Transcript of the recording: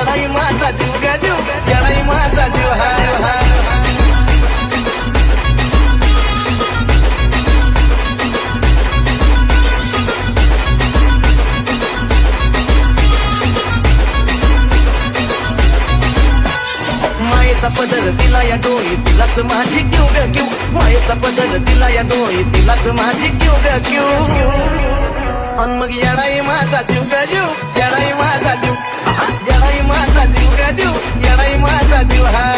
येडाई माझा जीव ग जीव येडाई माझा जीव हाय हाय मायेचा पदर तिला या डोळी तिलाच माझी क्यू ग क्यू मायेचा पदर तिला या डोळी तिलाच माझी क्यू ग क्यू अन मग येडाई माझा जीव ग जीव येडाई माझा जीव येडाई माझा जीव ग जीव येडाई माझा जीव हा